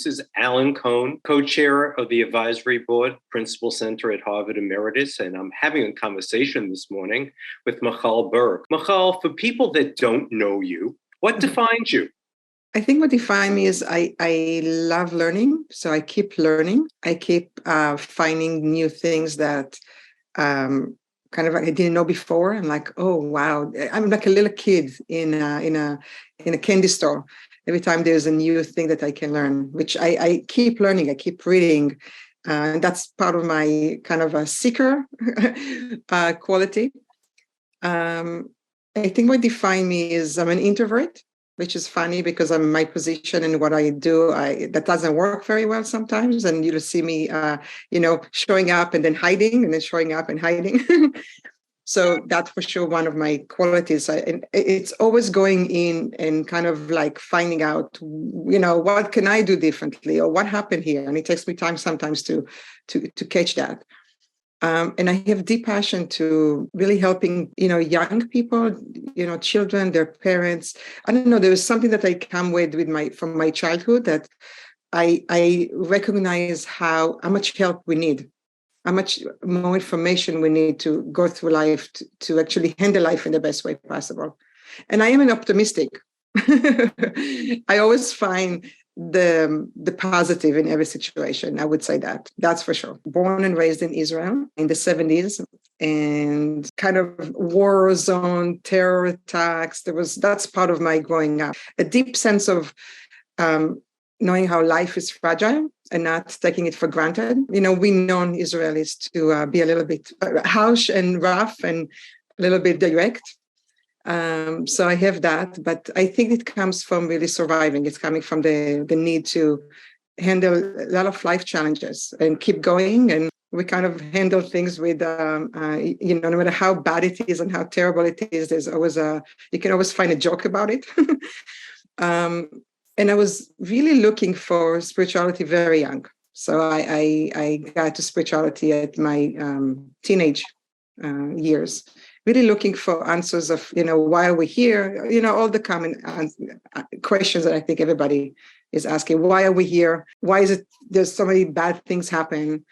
This is Alan Cohn, co-chair of the Advisory Board, Principal Center at Harvard Emeritus, and I'm having a conversation this morning with Michal Burke. Michal, for people that don't know you, what defines you? I think what defines me is I love learning, so I keep learning. I keep finding new things that kind of I didn't know before. I'm like, oh wow! I'm like a little kid in a candy store. Every time there's a new thing that I can learn, which I keep learning. I keep reading, and that's part of my kind of a seeker quality. I think what defines me is I'm an introvert, which is funny because I'm my position and what I do, that doesn't work very well sometimes. And you'll see me, showing up and then hiding and then showing up and hiding. So that's for sure one of my qualities. And it's always going in and kind of like finding out, what can I do differently or what happened here? And it takes me time sometimes to catch that. And I have deep passion to really helping, young people, children, their parents. I don't know, there was something that I come with from my childhood that I recognize how much help we need, how much more information we need to go through life to actually handle life in the best way possible. And I am an optimistic. I always find the positive in every situation. I would say that's for sure. Born and raised in Israel in the 70s, and kind of war zone, terror attacks. That's part of my growing up. A deep sense of knowing how life is fragile and not taking it for granted. We know Israelis to be a little bit harsh and rough and a little bit direct. So I have that, but I think it comes from really surviving. It's coming from the need to handle a lot of life challenges and keep going. And we kind of handle things with, no matter how bad it is and how terrible it is, there's always you can always find a joke about it. And I was really looking for spirituality very young. So I got to spirituality at my teenage years. Really looking for answers of, why are we here? All the common questions that I think everybody is asking. Why are we here? Why is it there's so many bad things happen?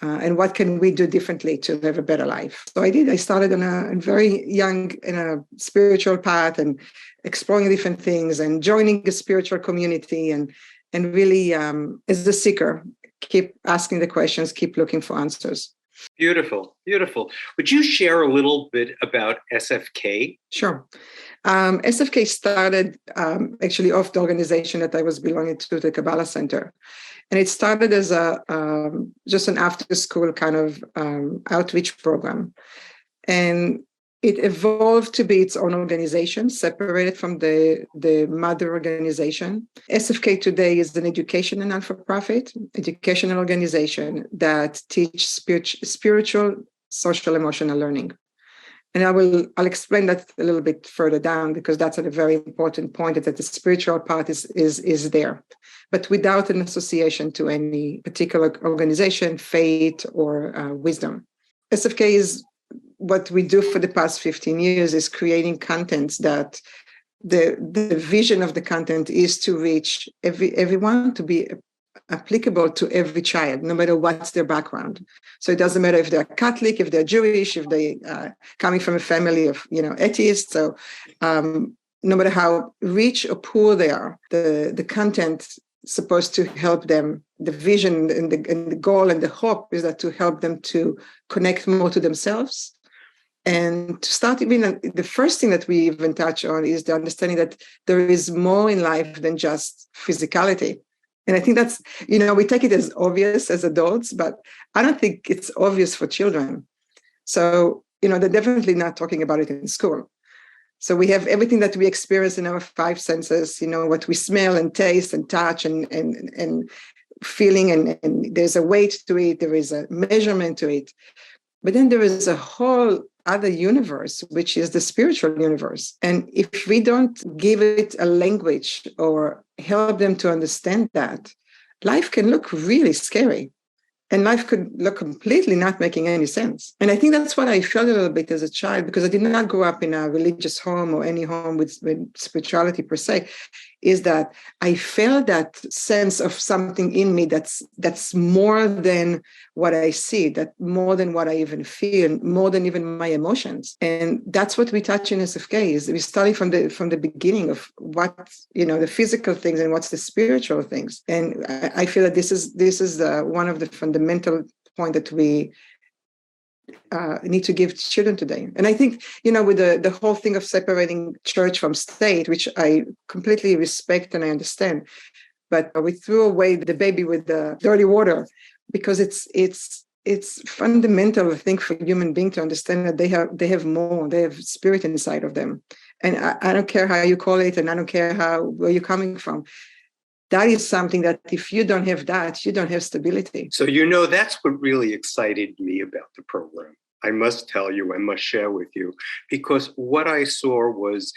And what can we do differently to live a better life? So I did. I started on a very young in a spiritual path and exploring different things and joining a spiritual community and really as a seeker, keep asking the questions, keep looking for answers. Beautiful, beautiful. Would you share a little bit about SFK? Sure. SFK started actually off the organization that I was belonging to, the Kabbalah Center. And it started as just an after-school kind of outreach program. And it evolved to be its own organization, separated from the mother organization. SFK today is an educational non-for-profit, educational organization that teaches spiritual, social, emotional learning. And I'll explain that a little bit further down because that's a very important point, that the spiritual part is there, but without an association to any particular organization, faith, or wisdom. SFK is what we do for the past 15 years is creating content that the vision of the content is to reach everyone, to be applicable to every child, no matter what's their background. So it doesn't matter if they're Catholic, if they're Jewish, if they coming from a family of atheists. So no matter how rich or poor they are, the content supposed to help them. The vision and the goal and the hope is that to help them to connect more to themselves. And to start, even the first thing that we even touch on is the understanding that there is more in life than just physicality. And I think that's, we take it as obvious as adults, but I don't think it's obvious for children. So, they're definitely not talking about it in school. So we have everything that we experience in our five senses, what we smell and taste and touch and feeling, and there's a weight to it, there is a measurement to it. But then there is a whole other universe, which is the spiritual universe. And if we don't give it a language or help them to understand that, life can look really scary. And life could look completely not making any sense. And I think that's what I felt a little bit as a child, because I did not grow up in a religious home or any home with spirituality per se, is that I felt that sense of something in me that's more than what I see, that more than what I even feel, more than even my emotions. And that's what we touch in SFK, is we study from the beginning of what, the physical things and what's the spiritual things. And I feel that this is one of the fundamental point that we need to give children today. And I think, with the whole thing of separating church from state, which I completely respect and I understand, but we threw away the baby with the dirty water, because it's fundamental, I think, for human being to understand that they have more, they have spirit inside of them. And I don't care how you call it, and I don't care where you're coming from. That is something that if you don't have that, you don't have stability. So, that's what really excited me about the program. I must tell you, I must share with you, because what I saw was,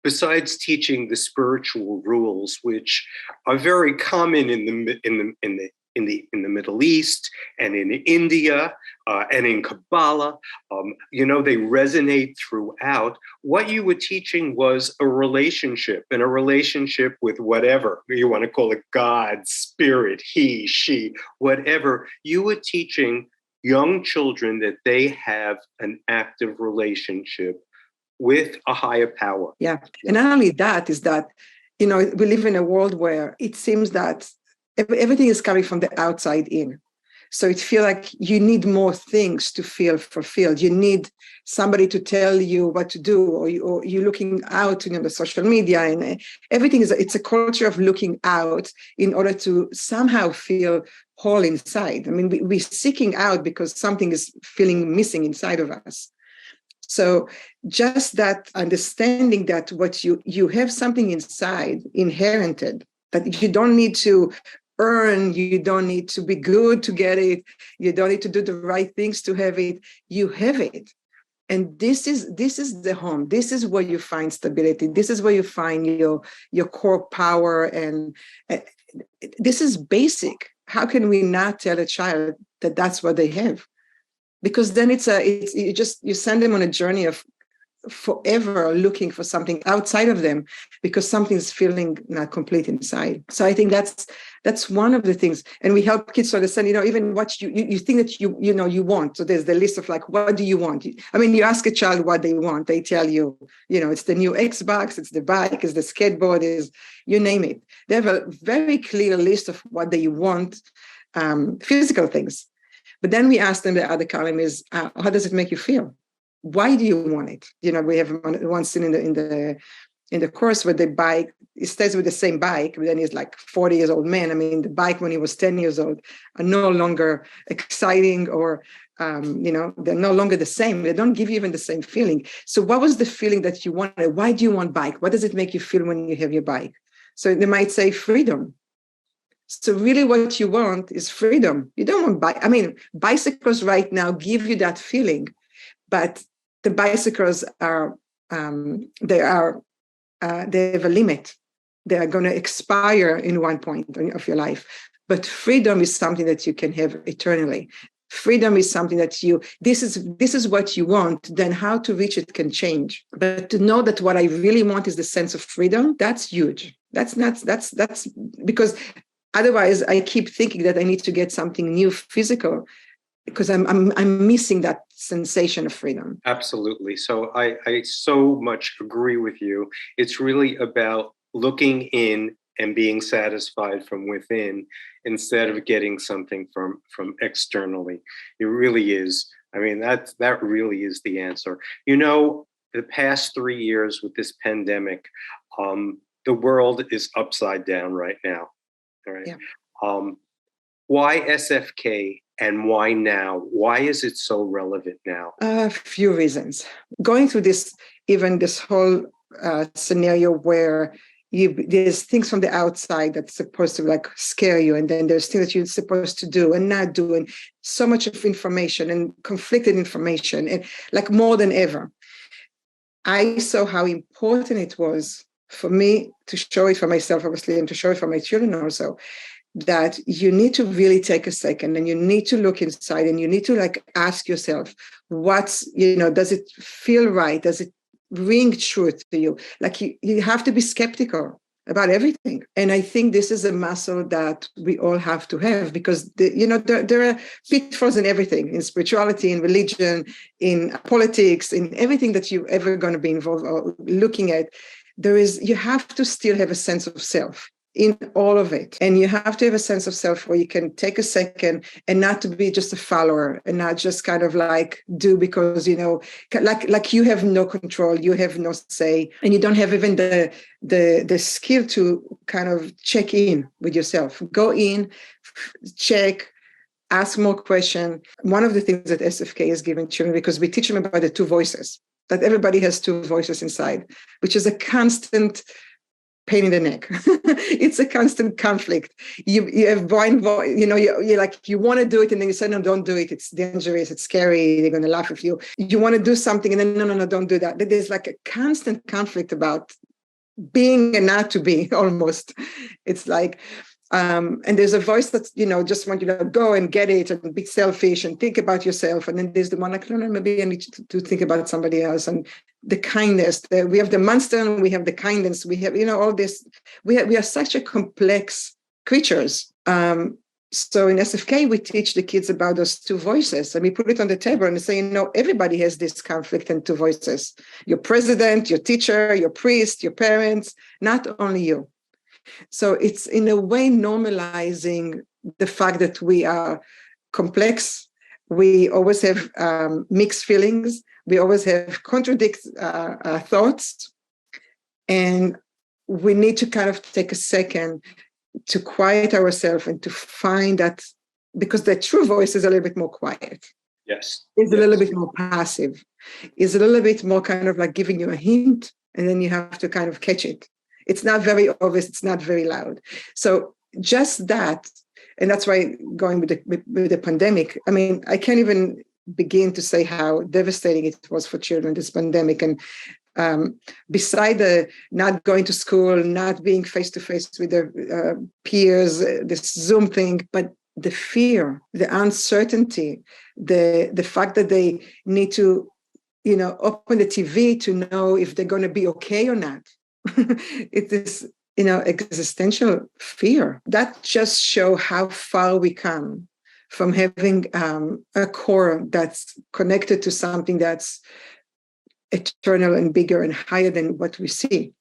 besides teaching the spiritual rules, which are very common in the Middle East and in India and in Kabbalah, they resonate throughout. What you were teaching was a relationship, and a relationship with whatever you want to call it, God, spirit, he, she, whatever. You were teaching young children that they have an active relationship with a higher power. Yeah. And not only that, is that, we live in a world where it seems that everything is coming from the outside in. So it feels like you need more things to feel fulfilled. You need somebody to tell you what to do, or you're looking out, the social media, and everything it's a culture of looking out in order to somehow feel whole inside. I mean, we're seeking out because something is feeling missing inside of us. So just that understanding that what you have something inside inherited, that you don't need to earn, you don't need to be good to get it, you don't need to do the right things to have it, you have it. And this is the home. This is where you find stability. This is where you find your core power. And this is basic. How can we not tell a child that that's what they have? Because then you send them on a journey of forever looking for something outside of them, because something's feeling not complete inside. So I think that's one of the things. And we help kids to understand, even what you think that you want. So there's the list of like, what do you want? I mean, you ask a child what they want, they tell you, it's the new Xbox, it's the bike, it's the skateboard, is you name it. They have a very clear list of what they want, physical things. But then we ask them, the other column is, how does it make you feel? Why do you want it? We have one scene in the course where the bike, he stays with the same bike, but then he's like 40 years old man. I mean, the bike when he was 10 years old are no longer exciting, or, they're no longer the same. They don't give you even the same feeling. So what was the feeling that you wanted? Why do you want bike? What does it make you feel when you have your bike? So they might say freedom. So really what you want is freedom. You don't want bike. I mean, bicycles right now give you that feeling, but the bicycles they have a limit. They are going to expire in one point of your life. But freedom is something that you can have eternally. Freedom is something that this is what you want, then how to reach it can change. But to know that what I really want is the sense of freedom, that's huge. That's because otherwise I keep thinking that I need to get something new physical, because I'm missing that sensation of freedom. Absolutely. So I so much agree with you. It's really about looking in and being satisfied from within, instead of getting something from externally. It really is. I mean, that really is the answer. The past 3 years with this pandemic, the world is upside down right now. All right. Yeah. Why SFK? And why now? Why is it so relevant now? A few reasons. Going through this whole scenario where there's things from the outside that's supposed to like scare you, and then there's things that you're supposed to do and not do, and so much of information and conflicted information, and like more than ever. I saw how important it was for me to show it for myself, obviously, and to show it for my children also, that you need to really take a second and you need to look inside and you need to like ask yourself, what's, does it feel right? Does it ring true to you? Like you have to be skeptical about everything. And I think this is a muscle that we all have to have, because there are pitfalls in everything, in spirituality, in religion, in politics, in everything that you're ever going to be involved or looking at. You have to still have a sense of self in all of it. And you have to have a sense of self where you can take a second and not to be just a follower and not just kind of like do because, like you have no control, you have no say, and you don't have even the skill to kind of check in with yourself. Go in, check, ask more questions. One of the things that SFK is giving children, because we teach them about the two voices, that everybody has two voices inside, which is a constant pain in the neck. It's a constant conflict. You have blind voice, you're like, you want to do it, and then you say, no, don't do it. It's dangerous. It's scary. They're going to laugh at you. You want to do something, and then, no, don't do that. There's like a constant conflict about being and not to be, almost. It's like, and there's a voice that's, just want you to go and get it and be selfish and think about yourself. And then there's the one like, no, maybe I need to think about somebody else. And the kindness, we have the monster and we have the kindness. We have, all this, we are such a complex creatures. So in SFK, we teach the kids about those two voices, and we put it on the table and say, everybody has this conflict and two voices. Your president, your teacher, your priest, your parents, not only you. So it's in a way normalizing the fact that we are complex. We always have mixed feelings. We always have contradicting thoughts. And we need to kind of take a second to quiet ourselves and to find that, because the true voice is a little bit more quiet. Yes. It's a little bit more passive. It's a little bit more kind of like giving you a hint, and then you have to kind of catch it. It's not very obvious. It's not very loud. So just that, and that's why going with the pandemic, I mean, I can't even begin to say how devastating it was for children, this pandemic. And beside the not going to school, not being face-to-face with their peers, this Zoom thing, but the fear, the uncertainty, the fact that they need to, open the TV to know if they're going to be okay or not. It is, existential fear. That just shows how far we come from having a core that's connected to something that's eternal and bigger and higher than what we see.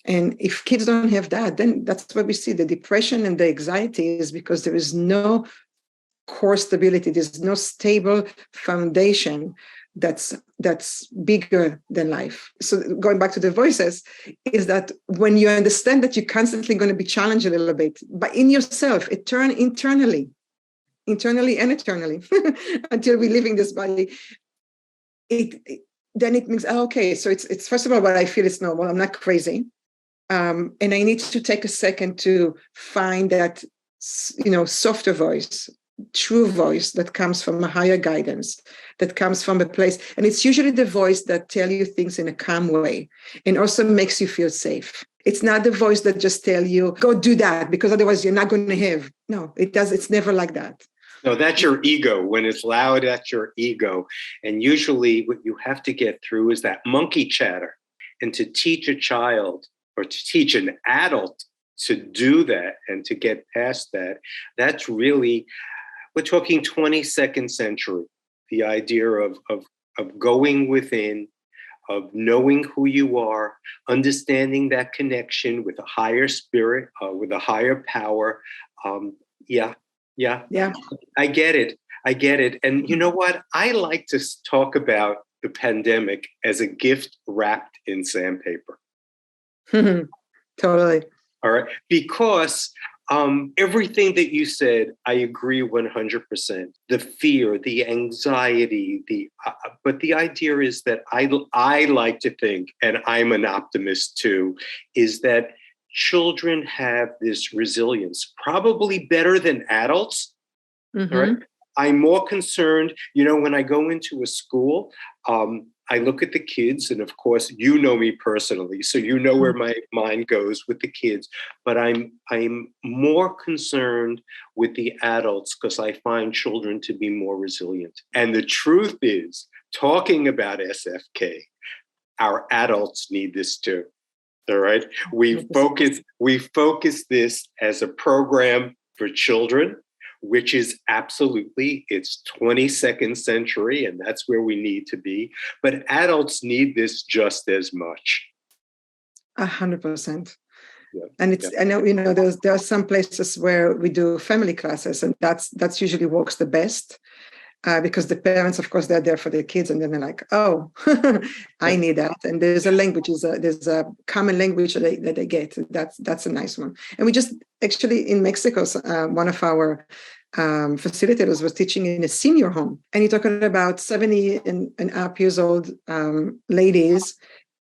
And if kids don't have that, then that's what we see. The depression and the anxiety is because there is no core stability. There's no stable foundation that's bigger than life. So going back to the voices, is that when you understand that you're constantly going to be challenged a little bit, but in yourself, it turns internally and eternally until we live in this body, then it means, okay, so it's first of all, what I feel is normal. I'm not crazy. And I need to take a second to find that, softer voice, true voice that comes from a higher guidance, that comes from a place. And it's usually the voice that tells you things in a calm way and also makes you feel safe. It's not the voice that just tell you, go do that, because otherwise you're not going to have. No, it does. It's never like that. No, that's your ego. When it's loud, that's your ego. And usually what you have to get through is that monkey chatter. And to teach a child or to teach an adult to do that and to get past that, that's really, we're talking 22nd century, the idea of going within, of knowing who you are, understanding that connection with a higher spirit, with a higher power. Yeah. I get it. And you know what? I like to talk about the pandemic as a gift wrapped in sandpaper. Totally. All right. Because everything that you said, I agree 100%. The fear, the anxiety, but the idea is that I like to think, and I'm an optimist too, is that children have this resilience, probably better than adults. Mm-hmm. Right? I'm more concerned, when I go into a school, I look at the kids, and of course, you know me personally, so you know where my mind goes with the kids. But I'm more concerned with the adults because I find children to be more resilient. And the truth is, talking about SFK, our adults need this too. All right. We focus this as a program for children, which is absolutely, it's 22nd century, and that's where we need to be. But adults need this just as much. 100%. Yeah. And it's, I know, there are some places where we do family classes, and that's usually works the best. Because the parents, of course, they're there for their kids, and then they're like, "Oh, I need that." And there's a language, there's a common language that they get. That's a nice one. And we just actually in Mexico, one of our facilitators was teaching in a senior home, and you're talking about 70 and up years old ladies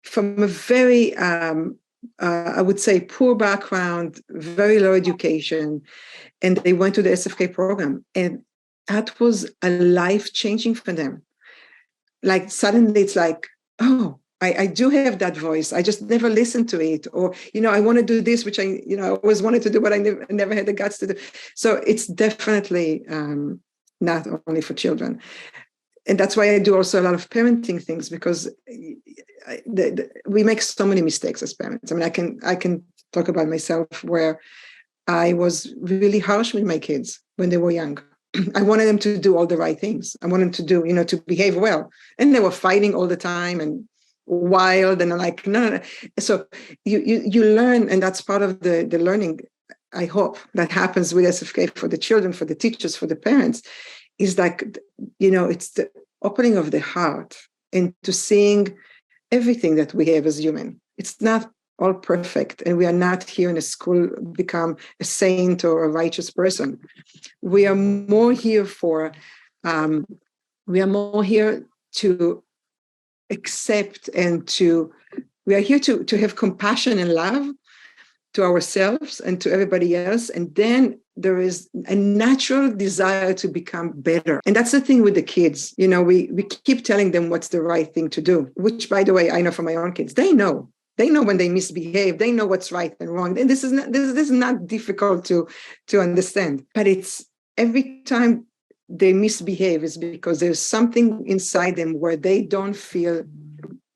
from a very I would say poor background, very low education, and they went to the SFK program, and that was a life-changing for them. Like suddenly it's like, oh, I do have that voice. I just never listened to it. Or, I want to do this, which I always wanted to do, but I never had the guts to do. So it's definitely not only for children. And that's why I do also a lot of parenting things, because we make so many mistakes as parents. I mean, I can talk about myself where I was really harsh with my kids when they were young. I wanted them to do all the right things. I wanted them to do, to behave well. And they were fighting all the time and wild. And I'm like, no. So you learn, and that's part of the learning, I hope, that happens with SFK for the children, for the teachers, for the parents, is like, it's the opening of the heart into seeing everything that we have as human. It's not all perfect, and we are not here in a school become a saint or a righteous person. We are more here to accept and we are here to have compassion and love to ourselves and to everybody else. And then there is a natural desire to become better. And that's the thing with the kids. We keep telling them what's the right thing to do, which, by the way, I know from my own kids, they know when they misbehave, they know what's right and wrong. And this is not difficult to understand. But it's every time they misbehave is because there's something inside them where they don't feel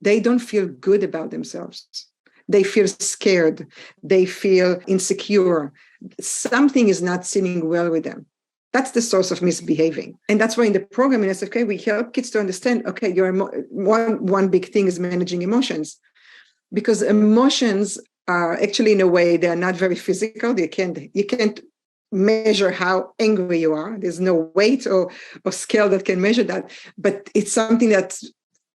good about themselves. They feel scared. They feel insecure. Something is not sitting well with them. That's the source of misbehaving. And that's why in the program in SFK, we help kids to understand, okay, one big thing is managing emotions. Because emotions are actually, in a way, they're not very physical. You can't measure how angry you are. There's no weight or scale that can measure that. But it's something that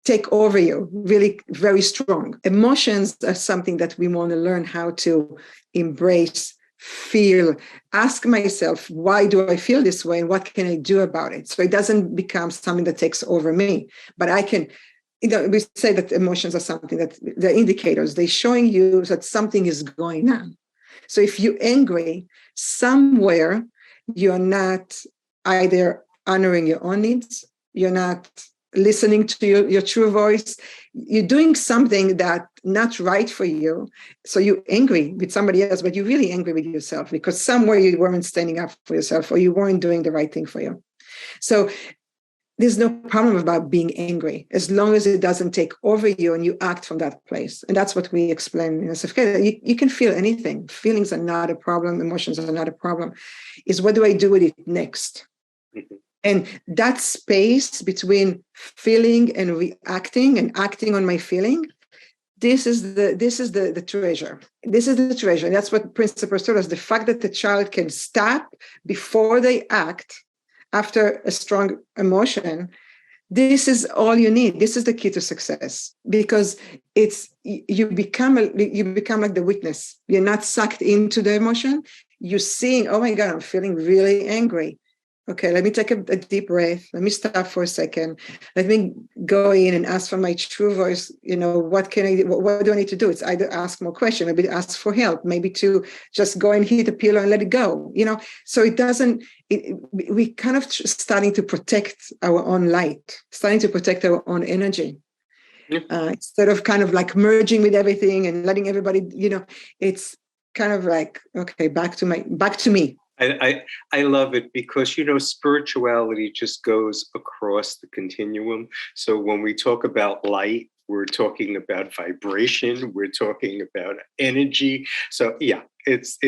take over you, really very strong. Emotions are something that we want to learn how to embrace, feel, ask myself, why do I feel this way and what can I do about it? So it doesn't become something that takes over me, but I can. We say that emotions are something that they're indicators. They're showing you that something is going on. So if you're angry, somewhere you're not either honoring your own needs, you're not listening to your true voice, you're doing something that's not right for you. So you're angry with somebody else, but you're really angry with yourself because somewhere you weren't standing up for yourself or you weren't doing the right thing for you. So there's no problem about being angry as long as it doesn't take over you and you act from that place. And that's what we explain in SFK. You can feel anything. Feelings are not a problem. Emotions are not a problem. It's what do I do with it next? Mm-hmm. And that space between feeling and reacting and acting on my feeling, this is the treasure. This is the treasure. And that's what principles told us. The fact that the child can stop before they act after a strong emotion, this is all you need. This is the key to success, because you become like the witness. You're not sucked into the emotion. You're seeing, oh my God, I'm feeling really angry. Okay, let me take a deep breath. Let me stop for a second. Let me go in and ask for my true voice. What can I do? What do I need to do? It's either ask more questions, maybe ask for help, maybe to just go and hit the pillow and let it go. So we kind of starting to protect our own light, starting to protect our own energy. Instead of kind of like merging with everything and letting everybody, it's kind of like, okay, back to me. I love it because, spirituality just goes across the continuum. So when we talk about light, we're talking about vibration, we're talking about energy. So yeah, it's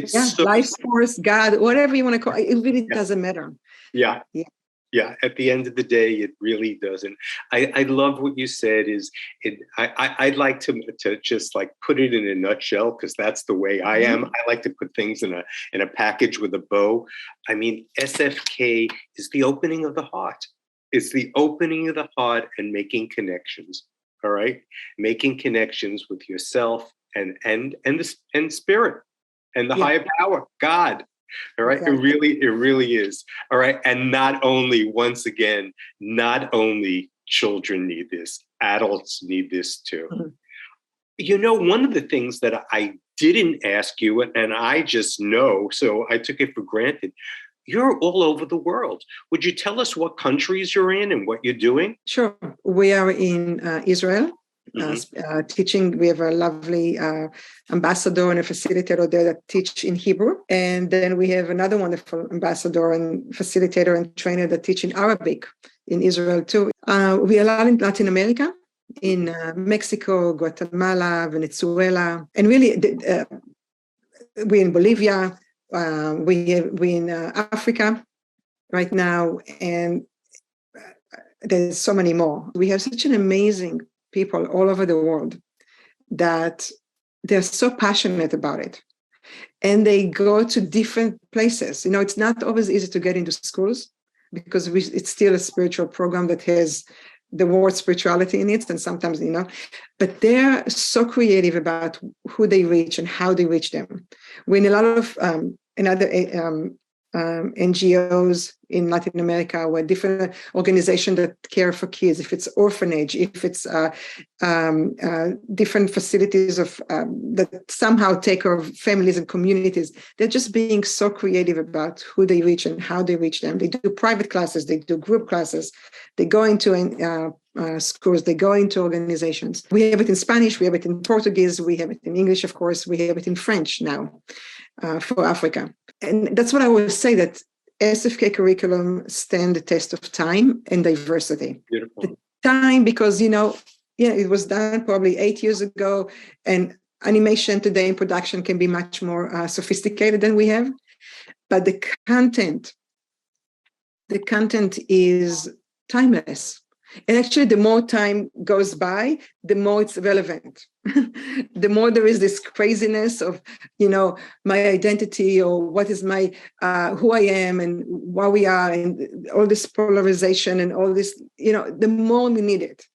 so, life force, God, whatever you want to call it, it really doesn't matter. Yeah. Yeah. Yeah, at the end of the day, it really doesn't. I love what you said. I'd like to just like put it in a nutshell, because that's the way I am. I like to put things in a package with a bow. I mean, SFK is the opening of the heart. It's the opening of the heart and making connections. All right, making connections with yourself and spirit and the higher power, God. All right. Exactly. It really is. All right. And not only children need this, adults need this too. Mm-hmm. One of the things that I didn't ask you, and I just know, so I took it for granted, you're all over the world. Would you tell us what countries you're in and what you're doing? Sure. We are in Israel. Teaching. We have a lovely ambassador and a facilitator there that teach in Hebrew. And then we have another wonderful ambassador and facilitator and trainer that teach in Arabic in Israel too. We are a lot in Latin America, in Mexico, Guatemala, Venezuela, and really we're in Bolivia. We're in Africa right now, and there's so many more. We have such an amazing people all over the world that they're so passionate about it, and they go to different places. It's not always easy to get into schools because it's still a spiritual program that has the word spirituality in it, and sometimes but they're so creative about who they reach and how they reach them. We're in a lot of another NGOs in Latin America, where different organizations that care for kids, if it's orphanage, if it's different facilities of that somehow take care of families and communities. They're just being so creative about who they reach and how they reach them. They do private classes, they do group classes, they go into schools, they go into organizations. We have it in Spanish, we have it in Portuguese, we have it in English, of course, we have it in French now for Africa. And that's what I would say, that SFK curriculum stand the test of time and diversity. Beautiful. The time, because, it was done probably 8 years ago, and animation today in production can be much more sophisticated than we have. But the content is timeless. And actually, the more time goes by, the more it's relevant. The more there is this craziness of, my identity, or what is my, who I am and what we are, and all this polarization and all this, the more we need it.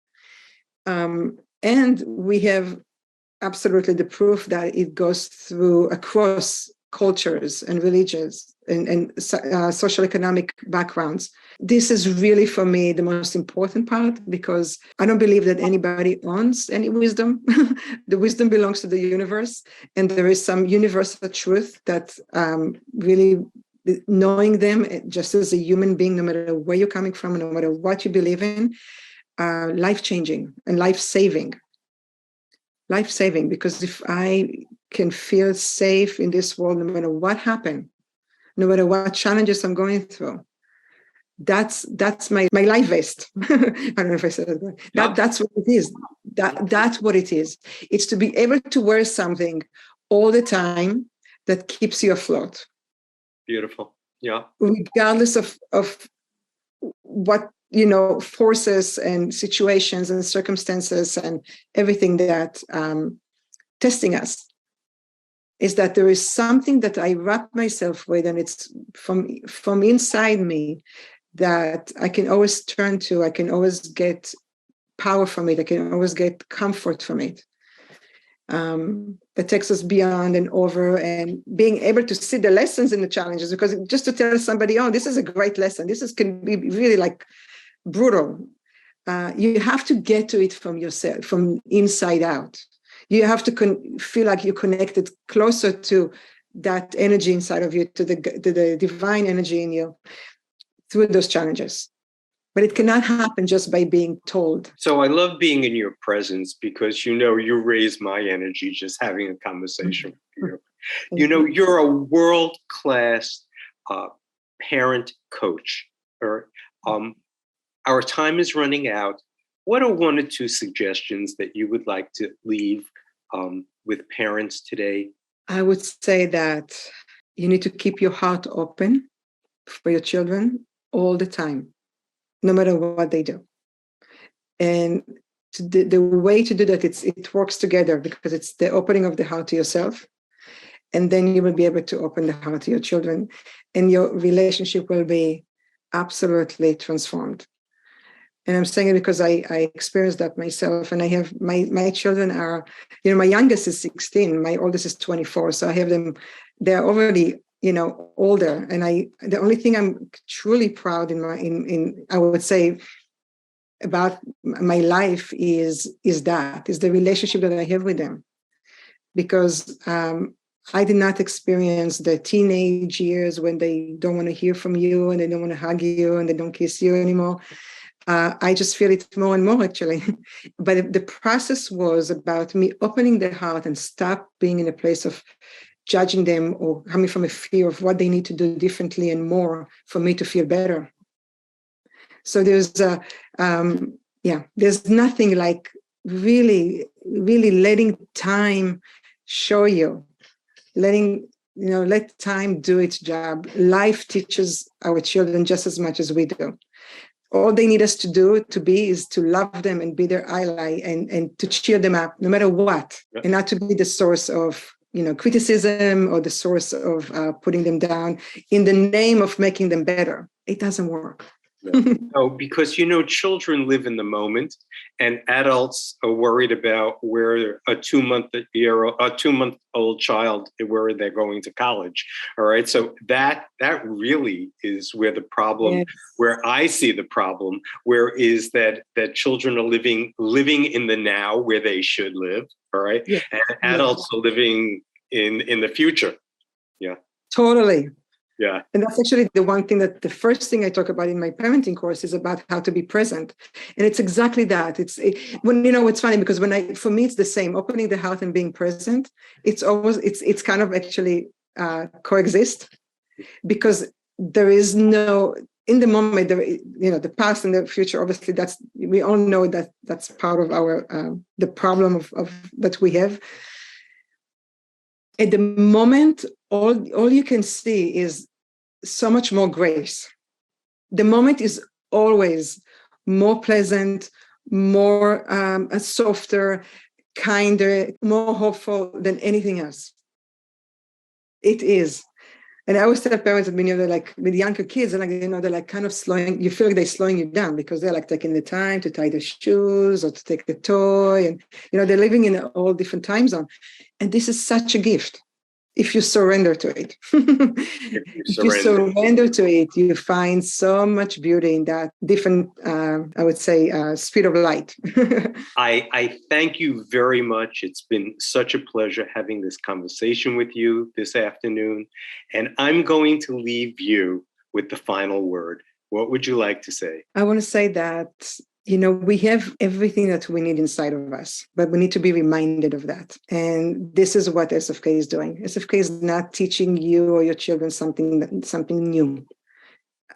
And we have absolutely the proof that it goes through across cultures and religions and social economic backgrounds. This is really, for me, the most important part, because I don't believe that anybody owns any wisdom. The wisdom belongs to the universe, and there is some universal truth that really, knowing them just as a human being, no matter where you're coming from, no matter what you believe in, life-changing and life-saving. Life-saving, because if I can feel safe in this world, no matter what happened, no matter what challenges I'm going through, that's my life vest. I don't know if I said it right. That's what it is. That's what it is. It's to be able to wear something all the time that keeps you afloat. Beautiful. Yeah. Regardless of what, forces and situations and circumstances and everything that testing us, is that there is something that I wrap myself with, and it's from inside me, that I can always turn to. I can always get power from it. I can always get comfort from it. That takes us beyond and over, and being able to see the lessons and the challenges, because just to tell somebody, oh, this is a great lesson, can be really like brutal. You have to get to it from yourself, from inside out. You have to feel like you're connected closer to that energy inside of you, to the divine energy in you, through those challenges. But it cannot happen just by being told. So I love being in your presence because, you raise my energy just having a conversation with you. You're a world-class parent coach. Our time is running out. What are one or two suggestions that you would like to leave with parents today? I would say that you need to keep your heart open for your children all the time, no matter what they do. And the way to do that, it works together, because it's the opening of the heart to yourself. And then you will be able to open the heart to your children, and your relationship will be absolutely transformed. And I'm saying it because I experienced that myself. And I have my children are, my youngest is 16, my oldest is 24. So I have them, they're already, older. And the only thing I'm truly proud in I would say about my life is the relationship that I have with them. Because I did not experience the teenage years when they don't want to hear from you and they don't want to hug you and they don't kiss you anymore. I just feel it more and more, actually. But the process was about me opening their heart and stop being in a place of judging them or coming from a fear of what they need to do differently and more for me to feel better. So there's nothing like really, really letting time show you, let time do its job. Life teaches our children just as much as we do. All they need us to do is to love them and be their ally and to cheer them up no matter what, and not to be the source of criticism or the source of putting them down in the name of making them better. It doesn't work. No, because children live in the moment, and adults are worried about where a 2-month-old child, where they're going to college. All right, so that really is where the problem, where I see the problem, where is that children are living in the now where they should live. All right, and adults are living in the future. Yeah, totally. Yeah. And that's actually the one thing that the first thing I talk about in my parenting course is about how to be present. And it's exactly that. It's funny because for me, it's the same. Opening the heart and being present. It's kind of actually coexist, because there is no, in the moment, the past and the future, obviously we all know that's part of our, the problem of that we have. At the moment, all you can see is so much more grace. The moment is always more pleasant, more softer, kinder, more hopeful than anything else. It is. And I always tell parents that when they're like with younger kids, and they're like kind of slowing, you feel like they're slowing you down because they're like taking the time to tie their shoes or to take a toy. And, they're living in all different time zone. And this is such a gift. If you surrender to it. If you surrender to it, you find so much beauty in that different, I would say, speed of light. I thank you very much. It's been such a pleasure having this conversation with you this afternoon. And I'm going to leave you with the final word. What would you like to say? I want to say that we have everything that we need inside of us, but we need to be reminded of that. And this is what SFK is doing. SFK is not teaching you or your children something new.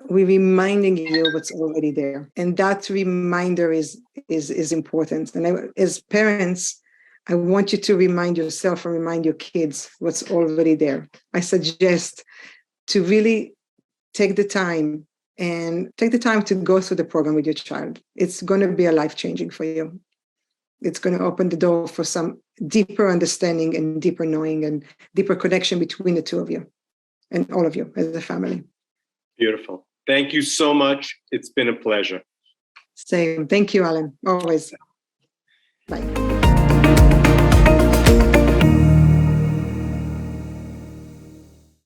We're reminding you what's already there. And that reminder is important. And as parents, I want you to remind yourself and remind your kids what's already there. I suggest to really take the time to go through the program with your child. It's going to be a life-changing for you. It's going to open the door for some deeper understanding and deeper knowing and deeper connection between the two of you and all of you as a family. Beautiful. Thank you so much. It's been a pleasure. Same. Thank you, Alan. Always. Bye.